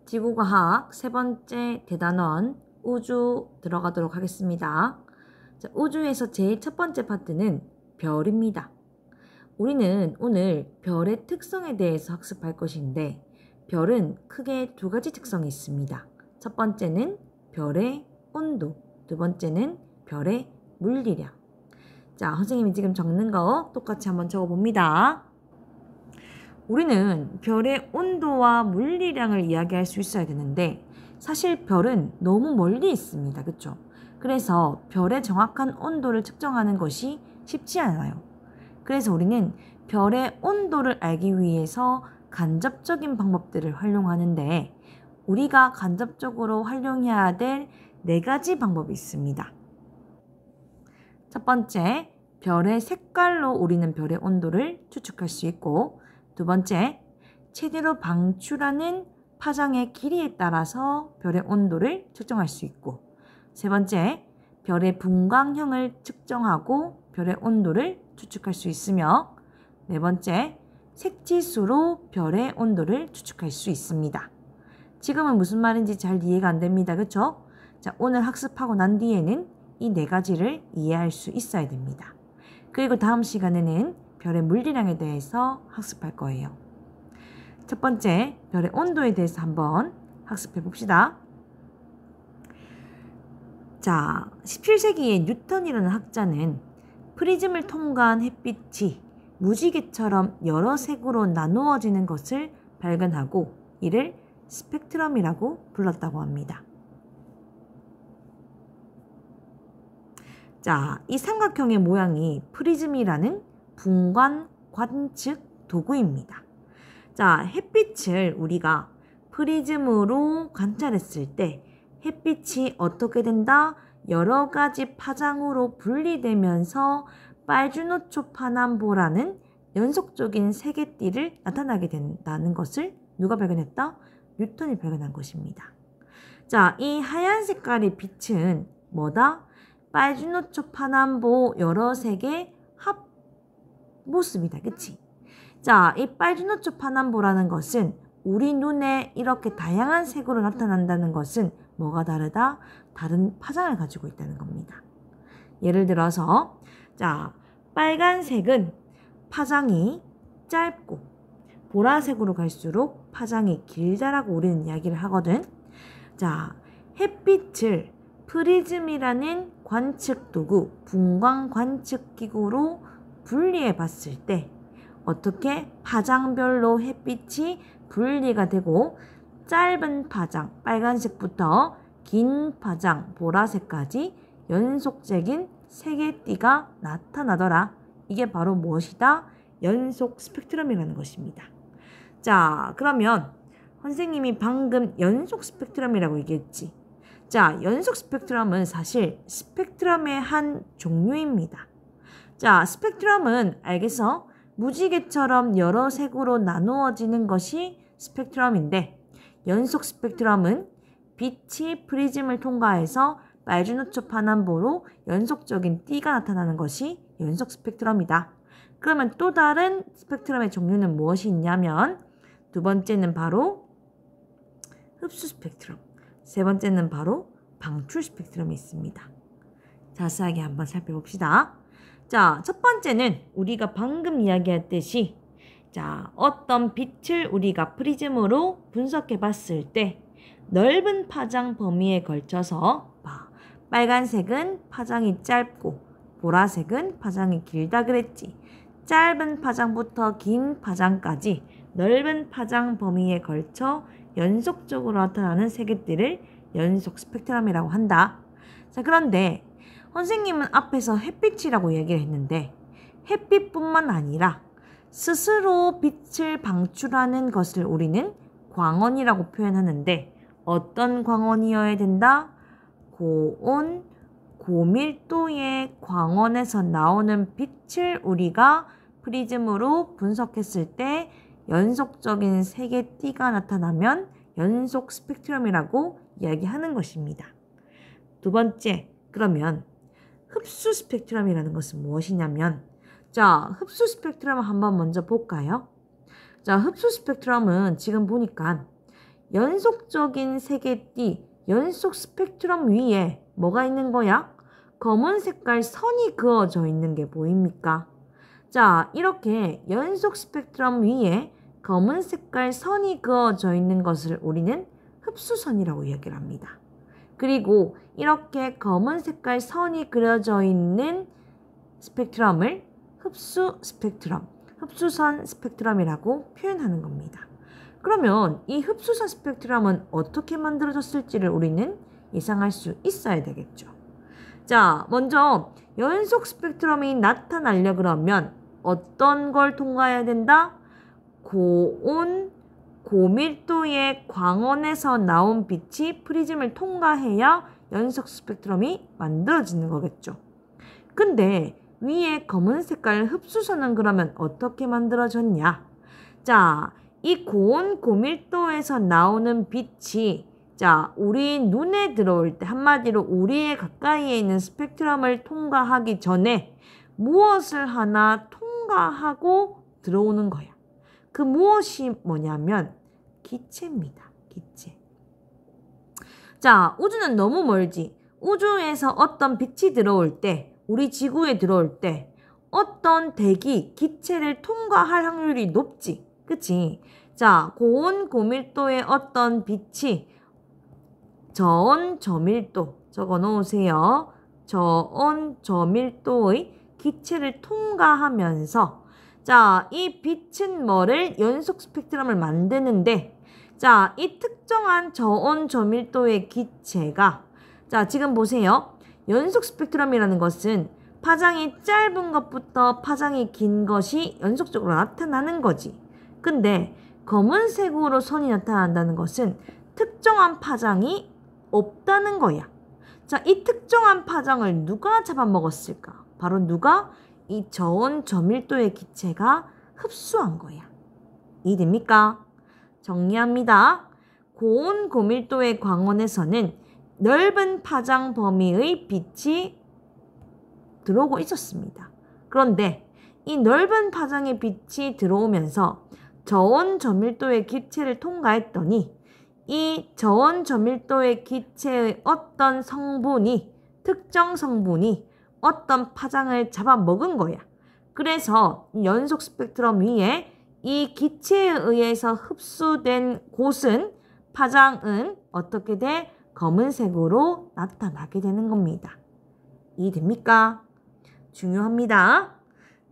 지구과학 세 번째 대단원 우주 들어가도록 하겠습니다. 자, 우주에서 제일 첫 번째 파트는 별입니다. 우리는 오늘 별의 특성에 대해서 학습할 것인데 별은 크게 두 가지 특성이 있습니다. 첫 번째는 별의 온도, 두 번째는 별의 물리량. 자, 선생님이 지금 적는 거 똑같이 한번 적어봅니다. 우리는 별의 온도와 물리량을 이야기할 수 있어야 되는데 사실 별은 너무 멀리 있습니다. 그렇죠? 그래서 별의 정확한 온도를 측정하는 것이 쉽지 않아요. 그래서 우리는 별의 온도를 알기 위해서 간접적인 방법들을 활용하는데 우리가 간접적으로 활용해야 될 4가지 방법이 있습니다. 첫 번째, 별의 색깔로 우리는 별의 온도를 추측할 수 있고, 두 번째, 최대로 방출하는 파장의 길이에 따라서 별의 온도를 측정할 수 있고, 세 번째, 별의 분광형을 측정하고 별의 온도를 추측할 수 있으며, 네 번째, 색지수로 별의 온도를 추측할 수 있습니다. 지금은 무슨 말인지 잘 이해가 안 됩니다. 그렇죠? 자, 오늘 학습하고 난 뒤에는 이 4가지를 이해할 수 있어야 됩니다. 그리고 다음 시간에는 별의 물리량에 대해서 학습할 거예요. 첫 번째, 별의 온도에 대해서 한번 학습해 봅시다. 자, 17세기의 뉴턴이라는 학자는 프리즘을 통과한 햇빛이 무지개처럼 여러 색으로 나누어지는 것을 발견하고 이를 스펙트럼이라고 불렀다고 합니다. 자, 이 삼각형의 모양이 프리즘이라는 분광 관측 도구입니다. 자, 햇빛을 우리가 프리즘으로 관찰했을 때 햇빛이 어떻게 된다? 여러 가지 파장으로 분리되면서 빨주노초 파남보라는 연속적인 세계띠를 나타나게 된다는 것을 누가 발견했다? 뉴턴이 발견한 것입니다. 자, 이 하얀 색깔의 빛은 뭐다? 빨주노초 파남보 여러 색의 합 모습이다. 그치? 자, 이 빨주노초 파남보라는 것은 우리 눈에 이렇게 다양한 색으로 나타난다는 것은 뭐가 다르다? 다른 파장을 가지고 있다는 겁니다. 예를 들어서 자, 빨간색은 파장이 짧고 보라색으로 갈수록 파장이 길다라고 우리는 이야기를 하거든. 자, 햇빛을 프리즘이라는 관측 도구, 분광 관측 기구로 분리해 봤을 때 어떻게 파장별로 햇빛이 분리가 되고 짧은 파장, 빨간색부터 긴 파장, 보라색까지 연속적인 세계띠가 나타나더라. 이게 바로 무엇이다? 연속 스펙트럼이라는 것입니다. 자, 그러면 선생님이 방금 연속 스펙트럼이라고 얘기했지. 자, 연속 스펙트럼은 사실 스펙트럼의 한 종류입니다. 자, 스펙트럼은 알겠어? 무지개처럼 여러 색으로 나누어지는 것이 스펙트럼인데 연속 스펙트럼은 빛이 프리즘을 통과해서 빨주노초 파남보로 연속적인 띠가 나타나는 것이 연속 스펙트럼이다. 그러면 또 다른 스펙트럼의 종류는 무엇이 있냐면 두 번째는 바로 흡수 스펙트럼, 세 번째는 바로 방출 스펙트럼이 있습니다. 자세하게 한번 살펴봅시다. 자, 첫 번째는 우리가 방금 이야기했듯이 자, 어떤 빛을 우리가 프리즘으로 분석해 봤을 때 넓은 파장 범위에 걸쳐서 빨간색은 파장이 짧고 보라색은 파장이 길다 그랬지. 짧은 파장부터 긴 파장까지 넓은 파장 범위에 걸쳐 연속적으로 나타나는 세계띠를 연속 스펙트럼이라고 한다. 자, 그런데 선생님은 앞에서 햇빛이라고 얘기를 했는데 햇빛뿐만 아니라 스스로 빛을 방출하는 것을 우리는 광원이라고 표현하는데 어떤 광원이어야 된다? 고온, 고밀도의 광원에서 나오는 빛을 우리가 프리즘으로 분석했을 때 연속적인 세계띠가 나타나면 연속 스펙트럼이라고 이야기하는 것입니다. 두 번째, 그러면 흡수 스펙트럼이라는 것은 무엇이냐면 자, 흡수 스펙트럼 한번 먼저 볼까요? 자, 흡수 스펙트럼은 지금 보니까 연속적인 색의 띠, 연속 스펙트럼 위에 뭐가 있는 거야? 검은 색깔 선이 그어져 있는 게 보입니까? 자, 이렇게 연속 스펙트럼 위에 검은 색깔 선이 그어져 있는 것을 우리는 흡수선이라고 이야기를 합니다. 그리고 이렇게 검은 색깔 선이 그려져 있는 스펙트럼을 흡수 스펙트럼, 흡수선 스펙트럼이라고 표현하는 겁니다. 그러면 이 흡수선 스펙트럼은 어떻게 만들어졌을지를 우리는 예상할 수 있어야 되겠죠. 자, 먼저 연속 스펙트럼이 나타나려 그러면 어떤 걸 통과해야 된다? 고온, 고밀도의 광원에서 나온 빛이 프리즘을 통과해야 연속 스펙트럼이 만들어지는 거겠죠. 근데 위에 검은 색깔 흡수선은 그러면 어떻게 만들어졌냐? 자, 이 고온, 고밀도에서 나오는 빛이 자, 우리 눈에 들어올 때 한마디로 우리의 가까이에 있는 스펙트럼을 통과하기 전에 무엇을 하나 통과하고 들어오는 거야. 그 무엇이 뭐냐면 기체입니다. 기체. 자, 우주는 너무 멀지. 우주에서 어떤 빛이 들어올 때, 우리 지구에 들어올 때 어떤 대기, 기체를 통과할 확률이 높지. 그치? 자, 고온, 고밀도의 어떤 빛이 저온, 저밀도 적어 놓으세요. 저온, 저밀도의 기체를 통과하면서 자, 이 빛은 뭐를 연속 스펙트럼을 만드는데 자, 이 특정한 저온, 저밀도의 기체가 자, 지금 보세요. 연속 스펙트럼이라는 것은 파장이 짧은 것부터 파장이 긴 것이 연속적으로 나타나는 거지. 근데 검은색으로 선이 나타난다는 것은 특정한 파장이 없다는 거야. 자, 이 특정한 파장을 누가 잡아먹었을까? 바로 누가? 이 저온, 저밀도의 기체가 흡수한 거야. 이해됩니까? 정리합니다. 고온, 고밀도의 광원에서는 넓은 파장 범위의 빛이 들어오고 있었습니다. 그런데 이 넓은 파장의 빛이 들어오면서 저온, 저밀도의 기체를 통과했더니 이 저온, 저밀도의 기체의 어떤 성분이, 특정 성분이 어떤 파장을 잡아먹은 거야. 그래서 연속 스펙트럼 위에 이 기체에 의해서 흡수된 곳은, 파장은 어떻게 돼? 검은색으로 나타나게 되는 겁니다. 이해됩니까? 중요합니다.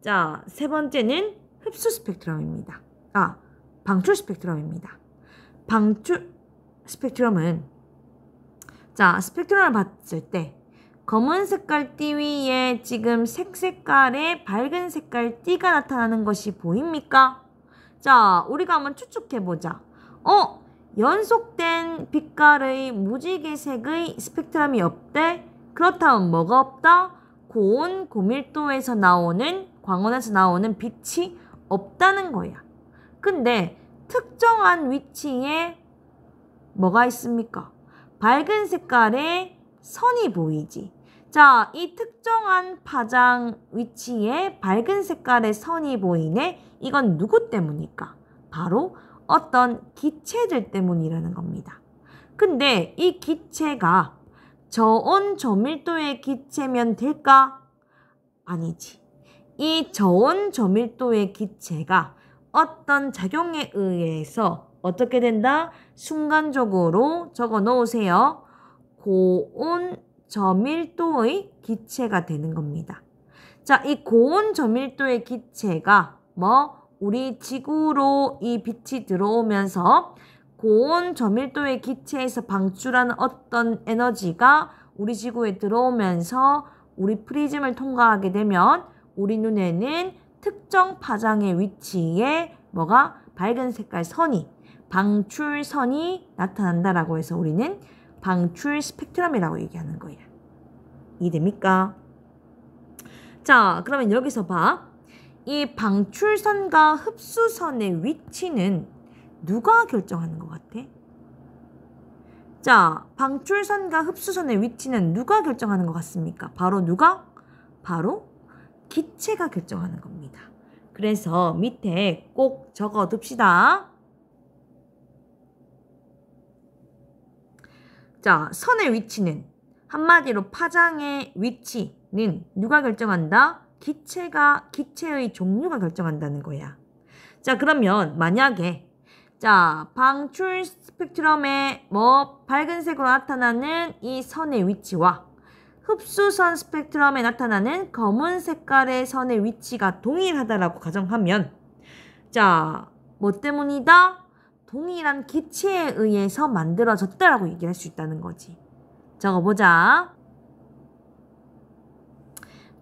자, 세 번째는 흡수 스펙트럼입니다. 방출 스펙트럼입니다. 방출 스펙트럼은 자, 스펙트럼을 봤을 때 검은 색깔 띠 위에 지금 색깔의 밝은 색깔 띠가 나타나는 것이 보입니까? 자, 우리가 한번 추측해보자. 연속된 빛깔의 무지개색의 스펙트럼이 없대? 그렇다면 뭐가 없다? 고온, 고밀도에서 나오는, 광원에서 나오는 빛이 없다는 거야. 근데 특정한 위치에 뭐가 있습니까? 밝은 색깔의 선이 보이지. 자, 이 특정한 파장 위치에 밝은 색깔의 선이 보이네. 이건 누구 때문일까? 바로 어떤 기체들 때문이라는 겁니다. 근데 이 기체가 저온, 저밀도의 기체면 될까? 아니지. 이 저온, 저밀도의 기체가 어떤 작용에 의해서 어떻게 된다? 순간적으로 적어 놓으세요. 고온, 저밀도의 기체가 되는 겁니다. 자, 이 고온, 저밀도의 기체가 우리 지구로 이 빛이 들어오면서 고온, 저밀도의 기체에서 방출하는 어떤 에너지가 우리 지구에 들어오면서 우리 프리즘을 통과하게 되면 우리 눈에는 특정 파장의 위치에 밝은 색깔 선이, 방출선이 나타난다라고 해서 우리는 방출 스펙트럼이라고 얘기하는 거예요. 이해됩니까? 자, 그러면 여기서 봐. 이 방출선과 흡수선의 위치는 누가 결정하는 것 같아? 자, 방출선과 흡수선의 위치는 누가 결정하는 것 같습니까? 바로 누가? 바로 기체가 결정하는 겁니다. 그래서 밑에 꼭 적어둡시다. 자, 선의 위치는 한마디로 파장의 위치는 누가 결정한다? 기체의 종류가 결정한다는 거야. 자, 그러면 만약에 자, 방출 스펙트럼의 밝은색으로 나타나는 이 선의 위치와 흡수선 스펙트럼에 나타나는 검은 색깔의 선의 위치가 동일하다라고 가정하면 자, 뭐 때문이다? 동일한 기체에 의해서 만들어졌다라고 얘기할 수 있다는 거지. 적어보자.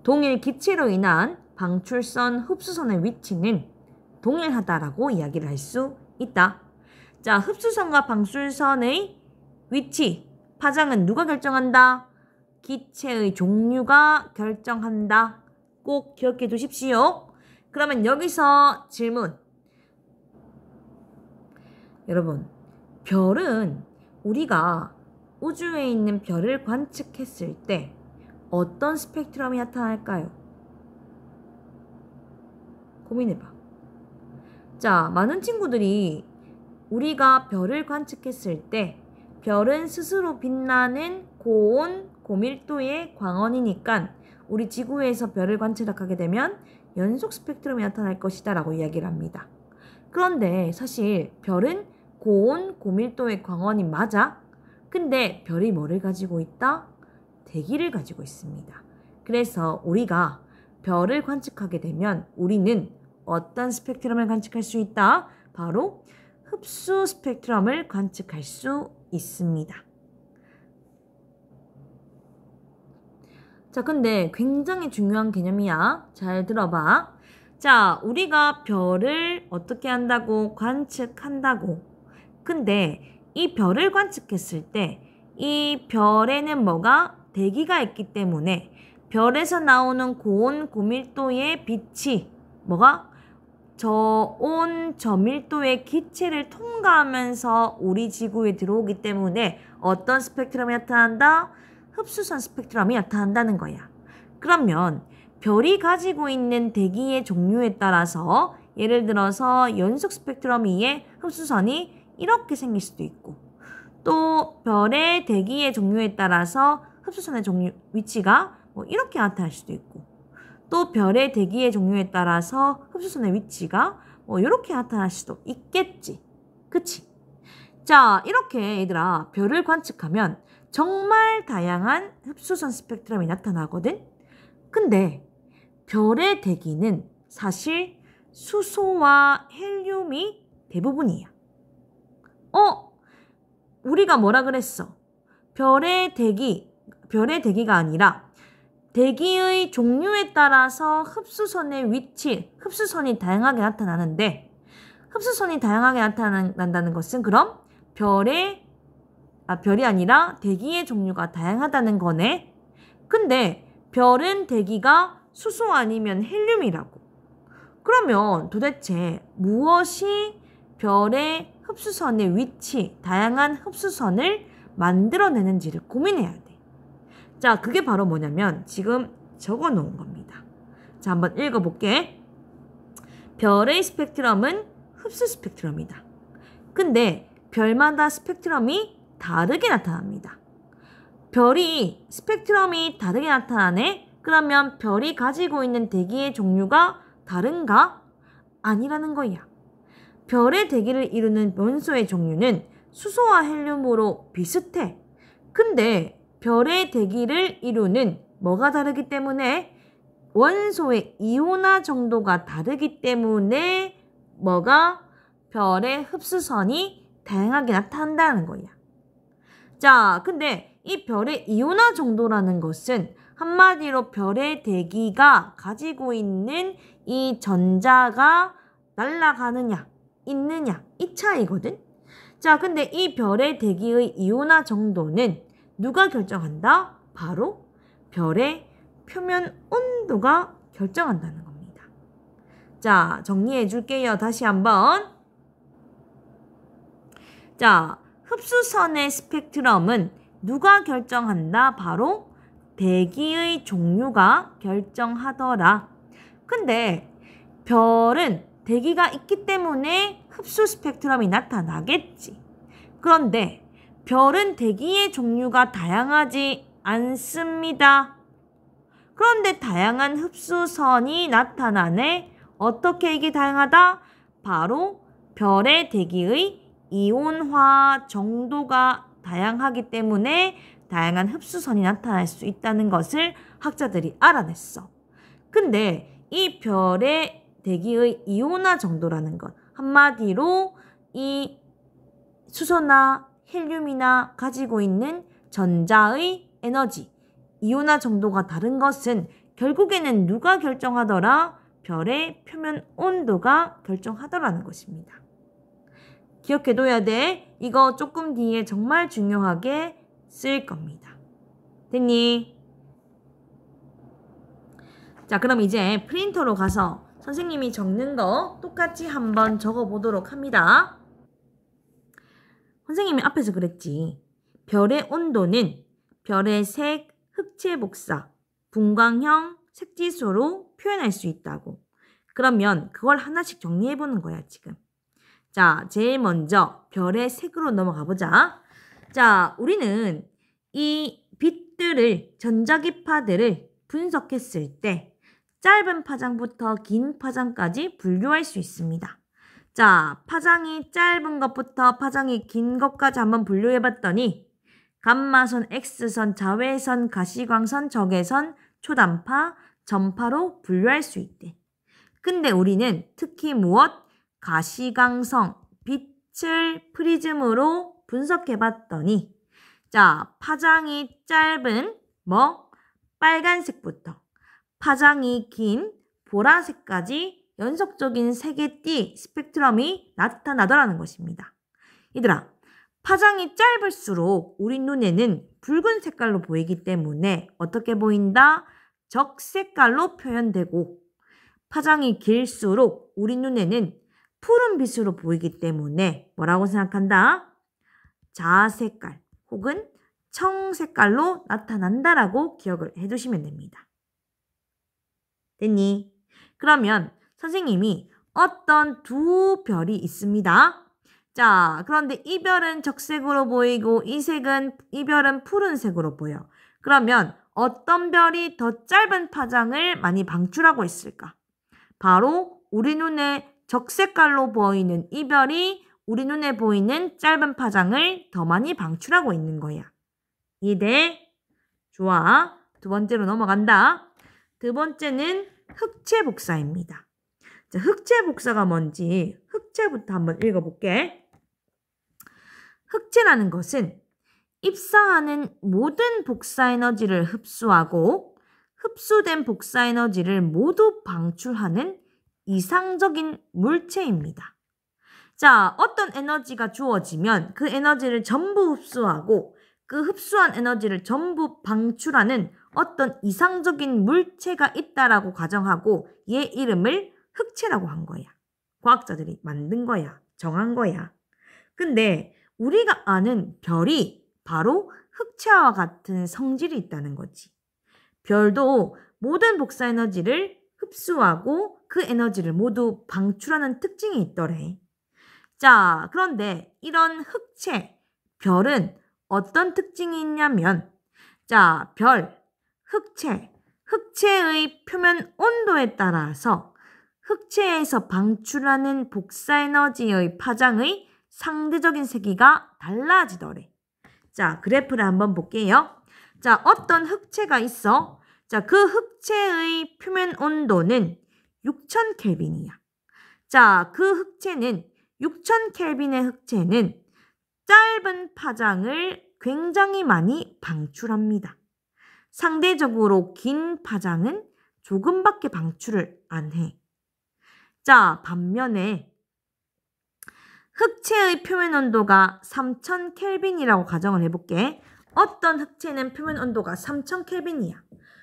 동일 기체로 인한 방출선, 흡수선의 위치는 동일하다라고 이야기를 할 수 있다. 자, 흡수선과 방출선의 위치, 파장은 누가 결정한다? 기체의 종류가 결정한다. 꼭 기억해 두십시오. 그러면 여기서 질문. 여러분, 별은 우리가 우주에 있는 별을 관측했을 때 어떤 스펙트럼이 나타날까요? 고민해봐. 자, 많은 친구들이 우리가 별을 관측했을 때 별은 스스로 빛나는 고온, 고밀도의 광원이니까 우리 지구에서 별을 관측하게 되면 연속 스펙트럼이 나타날 것이다 라고 이야기를 합니다. 그런데 사실 별은 고온, 고밀도의 광원이 맞아? 근데 별이 뭐를 가지고 있다? 대기를 가지고 있습니다. 그래서 우리가 별을 관측하게 되면 우리는 어떤 스펙트럼을 관측할 수 있다? 바로 흡수 스펙트럼을 관측할 수 있습니다. 자, 근데 굉장히 중요한 개념이야. 잘 들어봐. 자, 우리가 별을 어떻게 한다고? 관측한다고. 근데 이 별을 관측했을 때 이 별에는 뭐가? 대기가 있기 때문에 별에서 나오는 고온, 고밀도의 빛이 뭐가? 저온, 저밀도의 기체를 통과하면서 우리 지구에 들어오기 때문에 어떤 스펙트럼이 나타난다? 흡수선 스펙트럼이 나타난다는 거야. 그러면 별이 가지고 있는 대기의 종류에 따라서 예를 들어서 연속 스펙트럼 위에 흡수선이 이렇게 생길 수도 있고 또 별의 대기의 종류에 따라서 흡수선의 종류, 위치가 이렇게 나타날 수도 있고 또 별의 대기의 종류에 따라서 흡수선의 위치가 이렇게 나타날 수도 있겠지. 그치? 자, 이렇게 얘들아 별을 관측하면 정말 다양한 흡수선 스펙트럼이 나타나거든? 근데 별의 대기는 사실 수소와 헬륨이 대부분이야. 우리가 뭐라 그랬어? 별의 대기가 아니라 대기의 종류에 따라서 흡수선의 위치, 흡수선이 다양하게 나타나는데 흡수선이 다양하게 나타난다는 것은 그럼 별이 아니라 대기의 종류가 다양하다는 거네. 근데 별은 대기가 수소 아니면 헬륨이라고. 그러면 도대체 무엇이 별의 흡수선의 위치, 다양한 흡수선을 만들어내는지를 고민해야 돼. 자, 그게 바로 뭐냐면 지금 적어 놓은 겁니다. 자, 한번 읽어볼게. 별의 스펙트럼은 흡수 스펙트럼이다. 근데 별마다 스펙트럼이 다르게 나타납니다. 별이 스펙트럼이 다르게 나타나네? 그러면 별이 가지고 있는 대기의 종류가 다른가? 아니라는 거야. 별의 대기를 이루는 원소의 종류는 수소와 헬륨으로 비슷해. 근데 별의 대기를 이루는 뭐가 다르기 때문에? 원소의 이온화 정도가 다르기 때문에 뭐가? 별의 흡수선이 다양하게 나타난다는 거야. 자, 근데 이 별의 이온화 정도라는 것은 한마디로 별의 대기가 가지고 있는 이 전자가 날아가느냐, 있느냐, 이 차이거든. 자, 근데 이 별의 대기의 이온화 정도는 누가 결정한다? 바로 별의 표면 온도가 결정한다는 겁니다. 자, 정리해 줄게요. 다시 한번. 자, 흡수선의 스펙트럼은 누가 결정한다? 바로 대기의 종류가 결정하더라. 근데 별은 대기가 있기 때문에 흡수 스펙트럼이 나타나겠지. 그런데 별은 대기의 종류가 다양하지 않습니다. 그런데 다양한 흡수선이 나타나네. 어떻게 이게 다양하다? 바로 별의 대기의 이온화 정도가 다양하기 때문에 다양한 흡수선이 나타날 수 있다는 것을 학자들이 알아냈어. 근데 이 별의 대기의 이온화 정도라는 것, 한마디로 이 수소나 헬륨이나 가지고 있는 전자의 에너지, 이온화 정도가 다른 것은 결국에는 누가 결정하더라? 별의 표면 온도가 결정하더라는 것입니다. 기억해둬야 돼. 이거 조금 뒤에 정말 중요하게 쓰일 겁니다. 됐니? 자, 그럼 이제 프린터로 가서 선생님이 적는 거 똑같이 한번 적어보도록 합니다. 선생님이 앞에서 그랬지. 별의 온도는 별의 색, 흑체 복사, 분광형, 색지수로 표현할 수 있다고. 그러면 그걸 하나씩 정리해보는 거야, 지금. 자, 제일 먼저 별의 색으로 넘어가 보자. 자, 우리는 이 빛들을, 전자기파들을 분석했을 때 짧은 파장부터 긴 파장까지 분류할 수 있습니다. 자, 파장이 짧은 것부터 파장이 긴 것까지 한번 분류해봤더니 감마선, X선, 자외선, 가시광선, 적외선, 초단파, 전파로 분류할 수 있대. 근데 우리는 특히 무엇? 가시광선, 빛을 프리즘으로 분석해봤더니 자, 파장이 짧은 빨간색부터 파장이 긴 보라색까지 연속적인 색의 띠, 스펙트럼이 나타나더라는 것입니다. 얘들아, 파장이 짧을수록 우리 눈에는 붉은 색깔로 보이기 때문에 어떻게 보인다? 적색깔로 표현되고 파장이 길수록 우리 눈에는 푸른 빛으로 보이기 때문에 뭐라고 생각한다? 자색깔 혹은 청색깔로 나타난다라고 기억을 해두시면 됩니다. 됐니? 그러면 선생님이 어떤 두 별이 있습니다. 자, 그런데 이 별은 적색으로 보이고 이 별은 푸른색으로 보여. 그러면 어떤 별이 더 짧은 파장을 많이 방출하고 있을까? 바로 우리 눈에 적색깔로 보이는 이 별이 우리 눈에 보이는 짧은 파장을 더 많이 방출하고 있는 거야. 이해돼? 좋아. 두 번째로 넘어간다. 두 번째는 흑체 복사입니다. 자, 흑체 복사가 뭔지 흑체부터 한번 읽어볼게. 흑체라는 것은 입사하는 모든 복사 에너지를 흡수하고 흡수된 복사 에너지를 모두 방출하는 이상적인 물체입니다. 자, 어떤 에너지가 주어지면 그 에너지를 전부 흡수하고 그 흡수한 에너지를 전부 방출하는 어떤 이상적인 물체가 있다라고 가정하고 얘 이름을 흑체라고 한 거야. 과학자들이 만든 거야. 정한 거야. 근데 우리가 아는 별이 바로 흑체와 같은 성질이 있다는 거지. 별도 모든 복사 에너지를 흡수하고 그 에너지를 모두 방출하는 특징이 있더래. 자, 그런데 이런 흑체, 별은 어떤 특징이 있냐면 자, 별, 흑체의 표면 온도에 따라서 흑체에서 방출하는 복사 에너지의 파장의 상대적인 세기가 달라지더래. 자, 그래프를 한번 볼게요. 자, 어떤 흑체가 있어? 자, 그 흑체의 표면 온도는 6000켈빈이야. 자, 그 흑체는 6000켈빈의 흑체는 짧은 파장을 굉장히 많이 방출합니다. 상대적으로 긴 파장은 조금밖에 방출을 안 해. 자, 반면에 흑체의 표면 온도가 3000켈빈이라고 가정을 해볼게. 어떤 흑체는 표면 온도가 3000켈빈이야.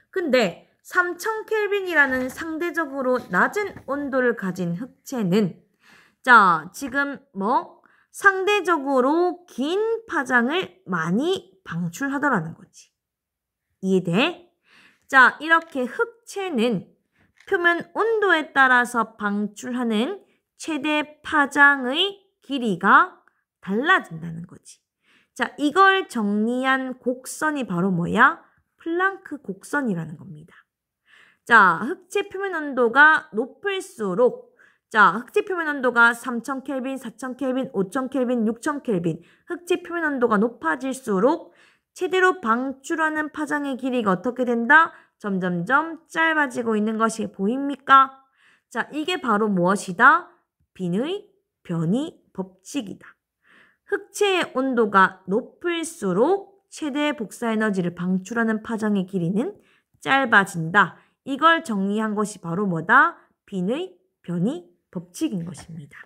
근데 3000켈빈이라는 상대적으로 낮은 온도를 가진 흑체는 자, 지금 상대적으로 긴 파장을 많이 방출하더라는 거지. 이해돼? 자, 이렇게 흑체는 표면 온도에 따라서 방출하는 최대 파장의 길이가 달라진다는 거지. 자, 이걸 정리한 곡선이 바로 뭐야? 플랑크 곡선이라는 겁니다. 자, 흑체 표면 온도가 높을수록 자, 흑체 표면 온도가 3000켈빈, 4000켈빈, 5000켈빈, 6000켈빈 흑체 표면 온도가 높아질수록 최대로 방출하는 파장의 길이가 어떻게 된다? 점점점 짧아지고 있는 것이 보입니까? 자, 이게 바로 무엇이다? 빈의 변이 법칙이다. 흑체의 온도가 높을수록 최대 복사 에너지를 방출하는 파장의 길이는 짧아진다. 이걸 정리한 것이 바로 뭐다? 빈의 변이 법칙인 것입니다.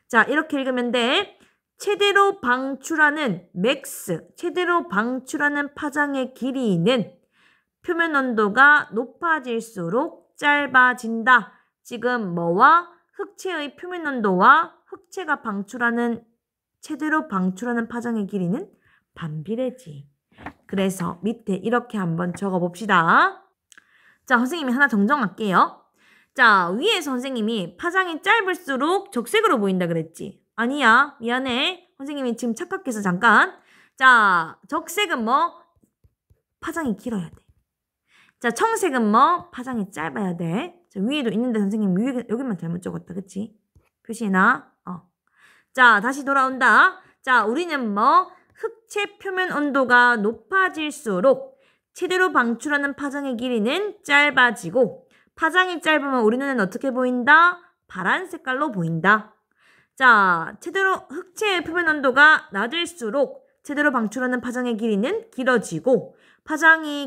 자, 이렇게 읽으면 돼. 최대로 방출하는 맥스, 최대로 방출하는 파장의 길이는 표면 온도가 높아질수록 짧아진다. 지금 뭐와? 흑체의 표면 온도와 흑체가 최대로 방출하는 파장의 길이는 반비례지. 그래서 밑에 이렇게 한번 적어봅시다. 자, 선생님이 하나 정정할게요. 자, 위에서 선생님이 파장이 짧을수록 적색으로 보인다 그랬지? 아니야. 미안해. 선생님이 지금 착각해서 잠깐. 자, 적색은 뭐? 파장이 길어야 돼. 자, 청색은 뭐? 파장이 짧아야 돼. 자, 위에도 있는데 선생님 여기만 잘못 적었다. 그치? 표시해놔. 자, 다시 돌아온다. 자, 우리는 뭐? 흑체 표면 온도가 높아질수록 최대로 방출하는 파장의 길이는 짧아지고 파장이 짧으면 우리 눈에는 어떻게 보인다? 파란 색깔로 보인다. 자, 흑체의 표면 온도가 낮을수록 최대로 방출하는 파장의 길이는 길어지고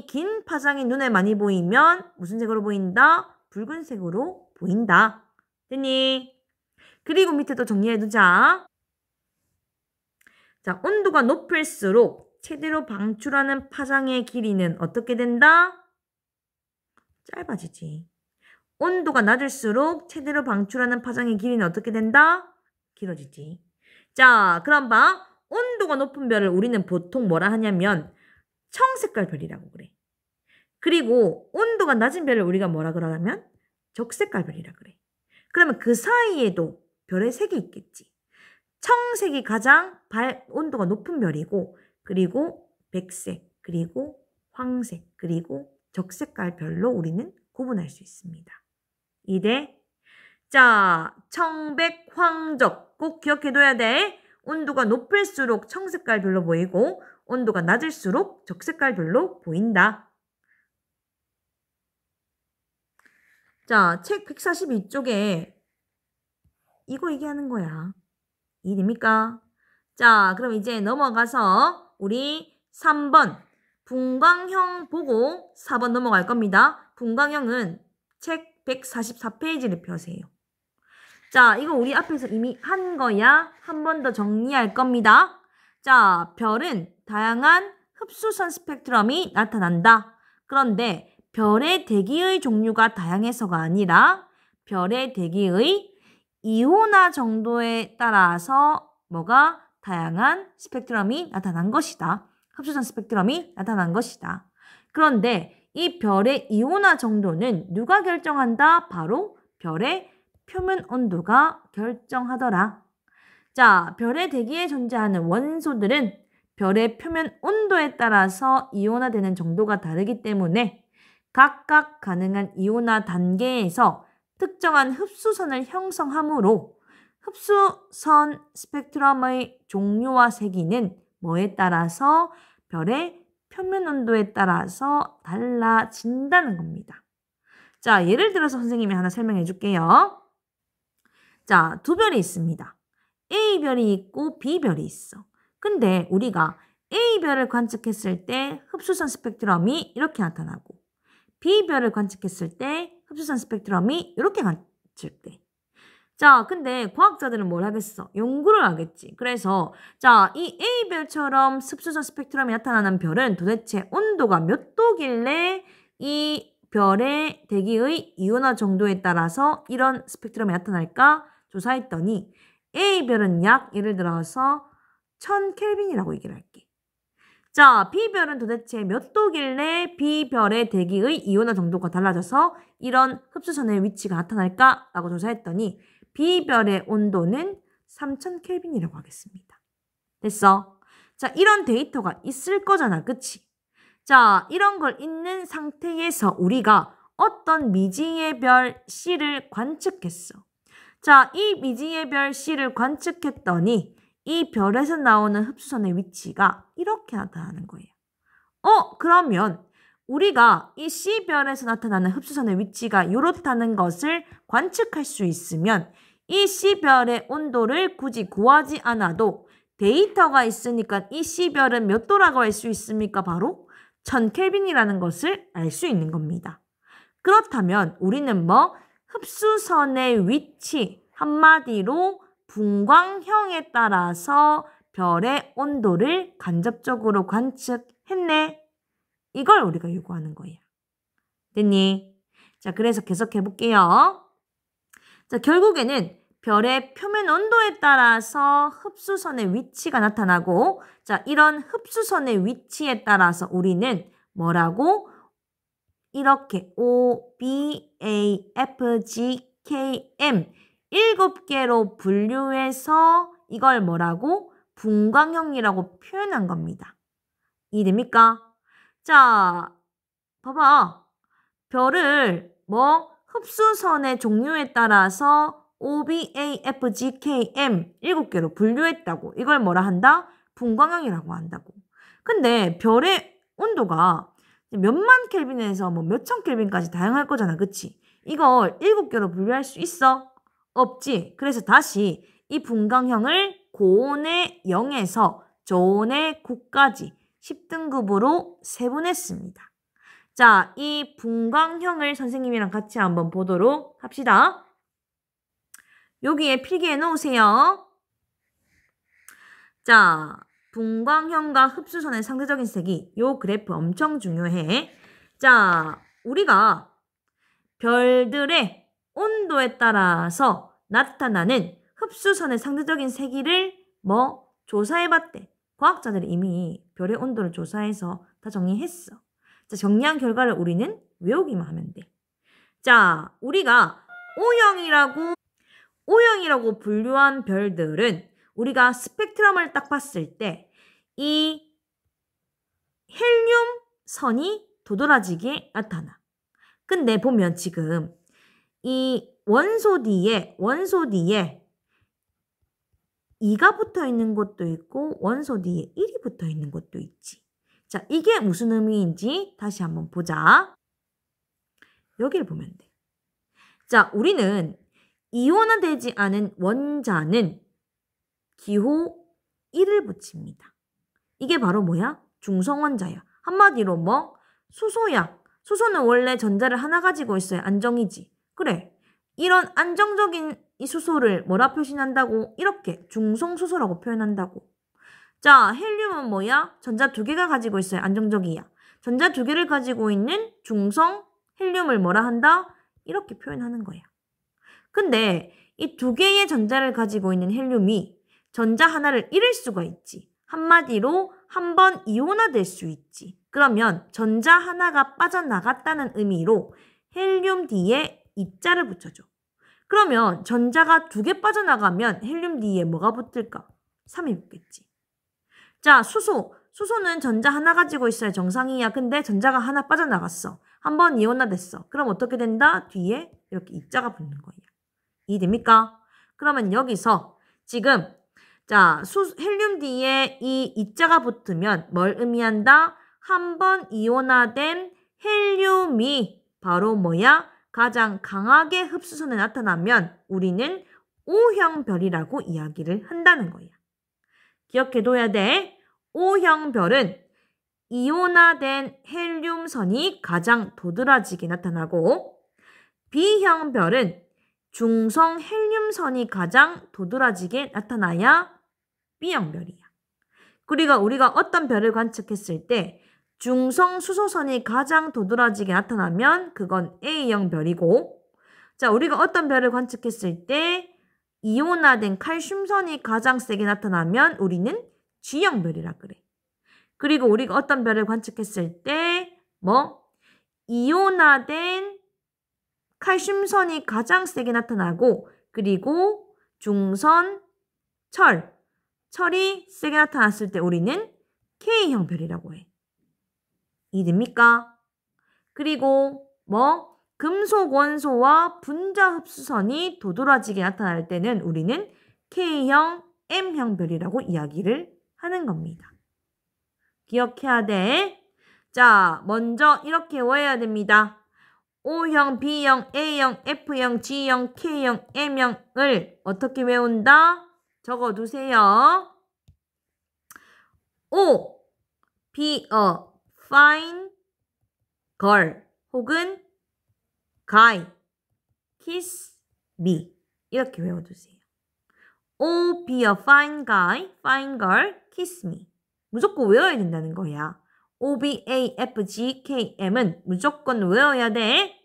긴 파장이 눈에 많이 보이면 무슨 색으로 보인다? 붉은색으로 보인다. 됐니? 그리고 밑에 또 정리해두자. 자, 온도가 높을수록 최대로 방출하는 파장의 길이는 어떻게 된다? 짧아지지. 온도가 낮을수록 최대로 방출하는 파장의 길이는 어떻게 된다? 길어지지. 자, 그럼 봐. 온도가 높은 별을 우리는 보통 뭐라 하냐면 청색깔 별이라고 그래. 그리고 온도가 낮은 별을 우리가 뭐라 그러냐면 적색깔 별이라 그래. 그러면 그 사이에도 별의 색이 있겠지. 청색이 가장 온도가 높은 별이고 그리고 백색, 그리고 황색, 그리고 적색깔 별로 우리는 구분할 수 있습니다. 이래. 자, 청백, 황적 꼭 기억해둬야 돼. 온도가 높을수록 청색깔 별로 보이고 온도가 낮을수록 적색깔 별로 보인다. 자, 책 142쪽에 이거 얘기하는 거야. 이해됩니까? 자, 그럼 이제 넘어가서 우리 3번 분광형 보고 4번 넘어갈 겁니다. 분광형은 책 144페이지를 펴세요. 자, 이거 우리 앞에서 이미 한 거야. 한 번 더 정리할 겁니다. 자, 별은 다양한 흡수선 스펙트럼이 나타난다. 그런데 별의 대기의 종류가 다양해서가 아니라 별의 대기의 이온화 정도에 따라서 뭐가 다양한 스펙트럼이 나타난 것이다. 흡수선 스펙트럼이 나타난 것이다. 그런데 이 별의 이온화 정도는 누가 결정한다? 바로 별의 표면 온도가 결정하더라. 자, 별의 대기에 존재하는 원소들은 별의 표면 온도에 따라서 이온화되는 정도가 다르기 때문에 각각 가능한 이온화 단계에서 특정한 흡수선을 형성하므로 흡수선 스펙트럼의 종류와 세기는 뭐에 따라서 별의 표면 온도에 따라서 달라진다는 겁니다. 자, 예를 들어서 선생님이 하나 설명해 줄게요. 자, 두 별이 있습니다. A별이 있고 B별이 있어. 근데 우리가 A별을 관측했을 때 흡수선 스펙트럼이 이렇게 나타나고 B별을 관측했을 때 흡수선 스펙트럼이 이렇게 관측돼. 자, 근데 과학자들은 뭘 하겠어? 연구를 하겠지. 그래서 자, 이 A별처럼 흡수선 스펙트럼이 나타나는 별은 도대체 온도가 몇 도길래 이 별의 대기의 이온화 정도에 따라서 이런 스펙트럼이 나타날까 조사했더니 A별은 약 예를 들어서 1000켈빈이라고 얘기를 할게. 자, B별은 도대체 몇 도길래 B별의 대기의 이온화 정도가 달라져서 이런 흡수선의 위치가 나타날까? 라고 조사했더니 B별의 온도는 3000켈빈이라고 하겠습니다. 됐어? 자, 이런 데이터가 있을 거잖아. 그치? 자, 이런 걸 있는 상태에서 우리가 어떤 미지의 별 C를 관측했어. 자, 이 미지의 별 C를 관측했더니 이 별에서 나오는 흡수선의 위치가 이렇게 나타나는 거예요. 그러면 우리가 이 C별에서 나타나는 흡수선의 위치가 이렇다는 것을 관측할 수 있으면 이 C별의 온도를 굳이 구하지 않아도 데이터가 있으니까 이 C별은 몇 도라고 할 수 있습니까? 바로 1000켈빈이라는 것을 알 수 있는 겁니다. 그렇다면 우리는 흡수선의 위치, 한마디로 분광형에 따라서 별의 온도를 간접적으로 관측했네. 이걸 우리가 요구하는 거예요. 됐니? 자, 그래서 계속해 볼게요. 자, 결국에는 별의 표면 온도에 따라서 흡수선의 위치가 나타나고, 자, 이런 흡수선의 위치에 따라서 우리는 뭐라고? 이렇게 O, B, A, F, G, K, M 7개로 분류해서 이걸 뭐라고? 분광형이라고 표현한 겁니다. 이해됩니까? 자, 봐봐. 별을 흡수선의 종류에 따라서 O, B, A, F, G, K, M 7개로 분류했다고. 이걸 뭐라 한다? 분광형이라고 한다고. 근데 별의 온도가 몇만 켈빈에서 몇천 켈빈까지 다양할 거잖아. 그치? 이걸 7개로 분류할 수 있어? 없지. 그래서 다시 이 분광형을 고온의 0에서 저온의 9까지 10등급으로 세분했습니다. 자, 이 분광형을 선생님이랑 같이 한번 보도록 합시다. 여기에 필기해 놓으세요. 자, 분광형과 흡수선의 상대적인 세기, 요 그래프 엄청 중요해. 자, 우리가 별들의 온도에 따라서 나타나는 흡수선의 상대적인 세기를 조사해봤대. 과학자들이 이미 별의 온도를 조사해서 다 정리했어. 자, 정리한 결과를 우리는 외우기만 하면 돼. 자, 우리가 O형이라고 분류한 별들은 우리가 스펙트럼을 딱 봤을 때 이 헬륨 선이 도드라지게 나타나. 근데 보면 지금 이 원소 뒤에 2가 붙어 있는 곳도 있고 원소 뒤에 1이 붙어 있는 곳도 있지. 자, 이게 무슨 의미인지 다시 한번 보자. 여기를 보면 돼. 자, 우리는 이온화되지 않은 원자는 기호 1을 붙입니다. 이게 바로 뭐야? 중성원자야. 한마디로 수소야. 수소는 원래 전자를 하나 가지고 있어야 안정이지. 그래. 이런 안정적인 이 수소를 뭐라 표시한다고? 이렇게 중성수소라고 표현한다고. 자, 헬륨은 뭐야? 전자 2개가 가지고 있어야 안정적이야. 전자 2개를 가지고 있는 중성 헬륨을 뭐라 한다? 이렇게 표현하는 거야. 근데 이 2개의 전자를 가지고 있는 헬륨이 전자 하나를 잃을 수가 있지. 한마디로 한 번 이온화될 수 있지. 그러면 전자 하나가 빠져나갔다는 의미로 헬륨 뒤에 이자를 붙여줘. 그러면 전자가 2개 빠져나가면 헬륨 뒤에 뭐가 붙을까? 3이 붙겠지. 자, 수소는 전자 하나 가지고 있어야 정상이야. 근데 전자가 하나 빠져나갔어. 한 번 이온화됐어. 그럼 어떻게 된다? 뒤에 이렇게 이자가 붙는 거예요. 이해됩니까? 그러면 여기서 지금 자, 헬륨 뒤에 이 이자가 붙으면 뭘 의미한다? 한 번 이온화된 헬륨이 바로 뭐야? 가장 강하게 흡수선에 나타나면 우리는 O형 별이라고 이야기를 한다는 거야. 기억해둬야 돼. O형 별은 이온화된 헬륨선이 가장 도드라지게 나타나고 B형 별은 중성 헬륨선이 가장 도드라지게 나타나야 B형 별이야. 그리고 우리가 어떤 별을 관측했을 때 중성 수소선이 가장 도드라지게 나타나면 그건 A형 별이고, 자, 우리가 어떤 별을 관측했을 때 이온화된 칼슘선이 가장 세게 나타나면 우리는 G형 별이라 그래. 그리고 우리가 어떤 별을 관측했을 때 이온화된 칼슘선이 가장 세게 나타나고, 그리고 중선, 철, 철이 세게 나타났을 때 우리는 K형 별이라고 해. 이해됩니까? 그리고 금속 원소와 분자 흡수선이 도드라지게 나타날 때는 우리는 K형, M형 별이라고 이야기를 하는 겁니다. 기억해야 돼. 자, 먼저 이렇게 외워야 됩니다. O형, B형, A형, F형, G형, K형, M형을 어떻게 외운다? 적어두세요. O, be a fine girl 혹은 guy, kiss me 이렇게 외워두세요. O, be a fine guy, fine girl, kiss me. 무조건 외워야 된다는 거야. O, B, A, F, G, K, M은 무조건 외워야 돼.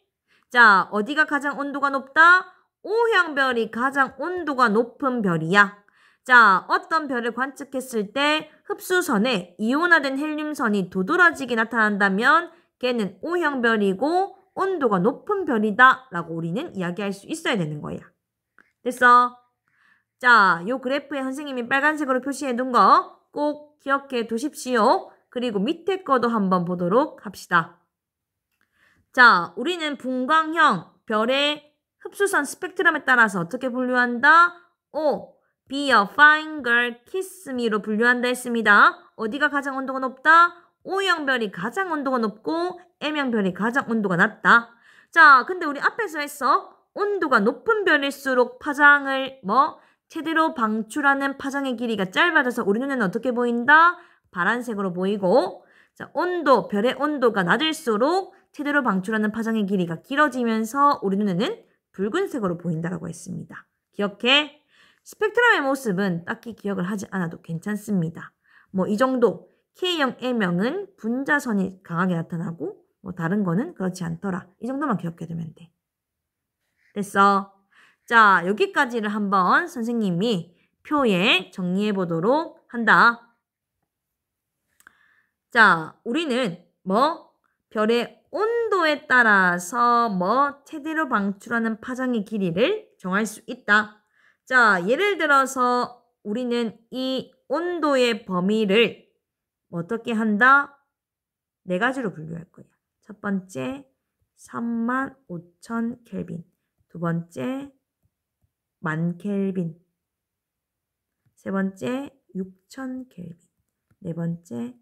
자, 어디가 가장 온도가 높다? O형 별이 가장 온도가 높은 별이야. 자, 어떤 별을 관측했을 때 흡수선에 이온화된 헬륨선이 도드라지게 나타난다면 걔는 O형 별이고 온도가 높은 별이다 라고 우리는 이야기할 수 있어야 되는 거야. 됐어? 자, 요 그래프에 선생님이 빨간색으로 표시해 둔 거 꼭 기억해 두십시오. 그리고 밑에 거도 한번 보도록 합시다. 자, 우리는 분광형 별의 흡수선 스펙트럼에 따라서 어떻게 분류한다? O, be a fine girl, kiss me로 분류한다 했습니다. 어디가 가장 온도가 높다? O형 별이 가장 온도가 높고 M형 별이 가장 온도가 낮다. 자, 근데 우리 앞에서 했어. 온도가 높은 별일수록 파장을 최대로 방출하는 파장의 길이가 짧아져서 우리 눈에는 어떻게 보인다? 파란색으로 보이고, 자, 별의 온도가 낮을수록 최대로 방출하는 파장의 길이가 길어지면서 우리 눈에는 붉은색으로 보인다라고 했습니다. 기억해? 스펙트럼의 모습은 딱히 기억을 하지 않아도 괜찮습니다. 이 정도 K형, M형은 분자선이 강하게 나타나고 다른 거는 그렇지 않더라. 이 정도만 기억해두면 돼. 됐어? 자, 여기까지를 한번 선생님이 표에 정리해 보도록 한다. 자, 우리는 별의 온도에 따라서 최대로 방출하는 파장의 길이를 정할 수 있다. 자, 예를 들어서 우리는 이 온도의 범위를 어떻게 한다? 네 가지로 분류할 거야. 첫 번째, 35,000 켈빈. 두 번째, 10,000 켈빈. 세 번째, 6,000 켈빈. 네 번째,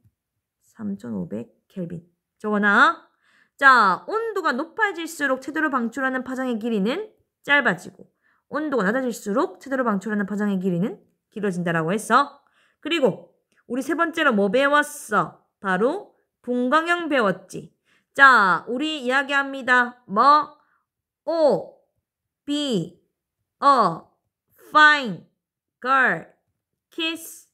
3,500 켈빈. 적어놔. 자, 온도가 높아질수록 최대로 방출하는 파장의 길이는 짧아지고 온도가 낮아질수록 최대로 방출하는 파장의 길이는 길어진다라고 했어. 그리고 우리 세 번째로 뭐 배웠어? 바로 분광형 배웠지. 자, 우리 이야기합니다. O, be a fine girl, kiss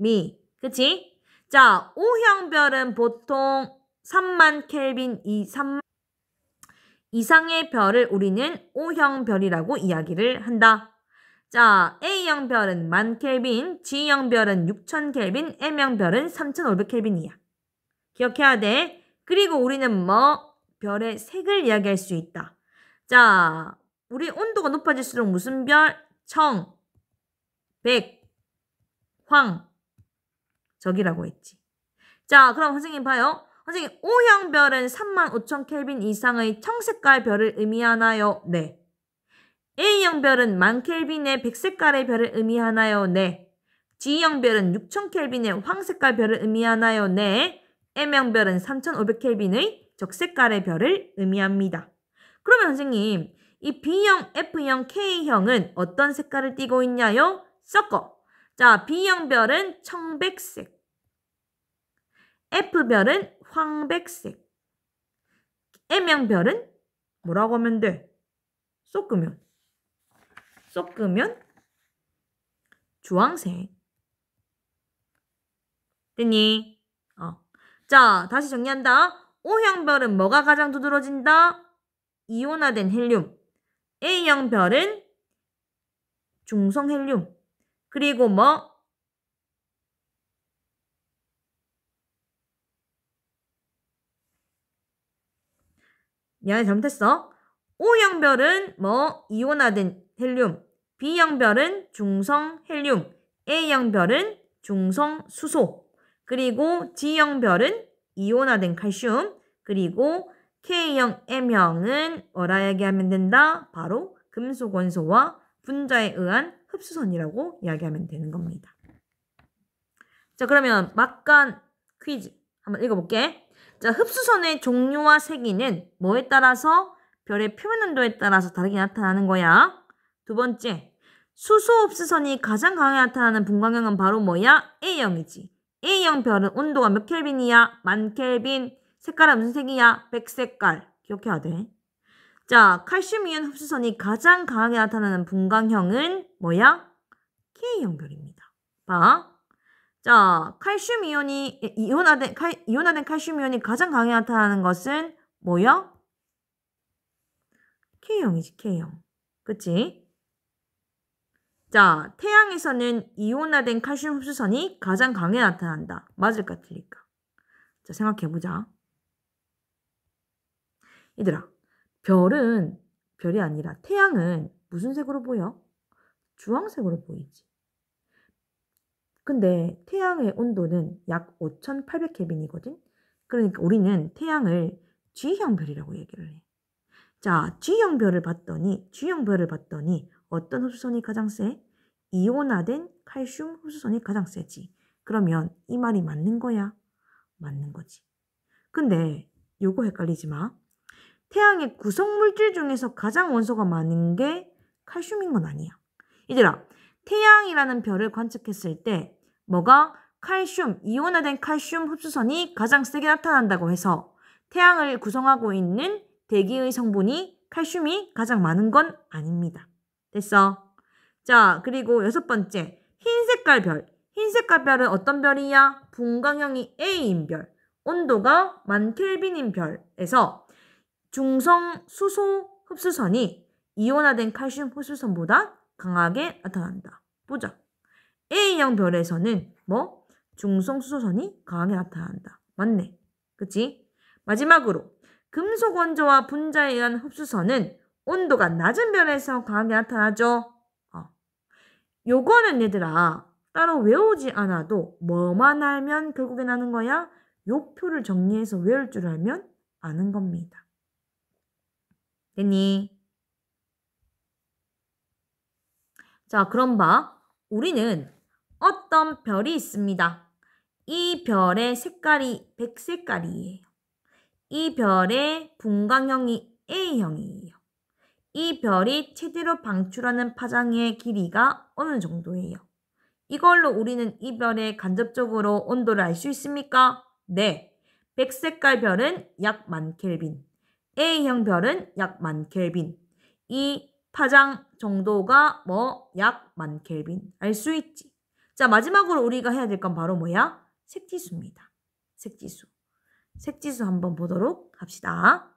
me. 그치? 자, O형 별은 보통 3만 켈빈 이상의 별을 우리는 O형 별이라고 이야기를 한다. 자, A형 별은 10,000 켈빈, G형 별은 6,000 켈빈, M형 별은 3,500 켈빈이야. 기억해야 돼. 그리고 우리는 별의 색을 이야기할 수 있다. 자, 우리 온도가 높아질수록 무슨 별? 청, 백, 황, 적이라고 했지. 자, 그럼 선생님 봐요. 선생님, O형 별은 35,000 켈빈 이상의 청색깔 별을 의미하나요? 네. A형 별은 10,000 켈빈의 백색깔의 별을 의미하나요? 네. G형 별은 6,000 켈빈의 황색깔 별을 의미하나요? 네. M형 별은 3,500 켈빈의 적색깔의 별을 의미합니다. 그러면 선생님, 이 B형, F형, K형은 어떤 색깔을 띠고 있냐요? 섞어. 자, B형 별은 청백색, F별은 황백색, M형 별은 뭐라고 하면 돼? 섞으면 주황색. 됐니? 자, 다시 정리한다. O형 별은 뭐가 가장 두드러진다? 이온화된 헬륨. A형 별은 중성 헬륨. 그리고 미안해, 잘못했어. O형 별은 이온화된 헬륨. B형 별은 중성 헬륨. A형 별은 중성 수소, 그리고 G형 별은 이온화된 칼슘, 그리고 K형 M형은 뭐라 얘기하면 된다? 바로 금속 원소와 분자에 의한 흡수선이라고 이야기하면 되는 겁니다. 자, 그러면 막간 퀴즈 한번 읽어볼게. 자, 흡수선의 종류와 세기는 뭐에 따라서 별의 표면 온도에 따라서 다르게 나타나는 거야? 두 번째, 수소 흡수선이 가장 강하게 나타나는 분광형은 바로 뭐야? A형이지. A형 별은 온도가 몇 켈빈이야? 1000켈빈. 색깔은 무슨 색이야? 백색깔. 기억해야 돼. 자, 칼슘 이온 흡수선이 가장 강하게 나타나는 분광형은 뭐야? K형 별입니다. 봐. 자, 칼슘 이온이 이온화된 칼슘 이온이 가장 강하게 나타나는 것은 뭐야? K형이지, K형. 그치? 자, 태양에서는 이온화된 칼슘 흡수선이 가장 강하게 나타난다. 맞을까, 틀릴까? 자, 생각해보자. 얘들아, 별이 아니라 태양은 무슨 색으로 보여? 주황색으로 보이지. 근데 태양의 온도는 약 5800켈빈이거든? 그러니까 우리는 태양을 G형 별이라고 얘기를 해. 자, G형 별을 봤더니 어떤 흡수선이 가장 세? 이온화된 칼슘 흡수선이 가장 세지. 그러면 이 말이 맞는 거야? 맞는 거지. 근데 요거 헷갈리지 마. 태양의 구성물질 중에서 가장 원소가 많은 게 칼슘인 건 아니야. 얘들아, 태양이라는 별을 관측했을 때 뭐가 칼슘, 이온화된 칼슘 흡수선이 가장 세게 나타난다고 해서 태양을 구성하고 있는 대기의 성분이 칼슘이 가장 많은 건 아닙니다. 됐어? 자, 그리고 6번째, 흰색깔 별. 흰색깔 별은 어떤 별이야? 분광형이 A인 별. 온도가 1000켈빈인 별에서 중성 수소 흡수선이 이온화된 칼슘 흡수선보다 강하게 나타난다. 보자. A형 별에서는 뭐? 중성 수소선이 강하게 나타난다. 맞네. 그치? 마지막으로 금속 원소와 분자에 의한 흡수선은 온도가 낮은 별에서 강하게 나타나죠. 요거는 얘들아 따로 외우지 않아도 뭐만 알면 결국엔 아는 거야? 요 표를 정리해서 외울 줄 알면 아는 겁니다. 됐니? 자, 그럼 봐. 우리는 어떤 별이 있습니다. 이 별의 색깔이 백색깔이에요. 이 별의 분광형이 A형이에요. 이 별이 최대로 방출하는 파장의 길이가 어느 정도예요? 이걸로 우리는 이 별의 간접적으로 온도를 알 수 있습니까? 네. 백색깔 별은 약 10,000켈빈. A형 별은 약 10,000켈빈. 이 파장 정도가 약 10,000켈빈. 알 수 있지. 자, 마지막으로 우리가 해야 될 건 바로 뭐야? 색지수입니다. 색지수. 색지수 한번 보도록 합시다.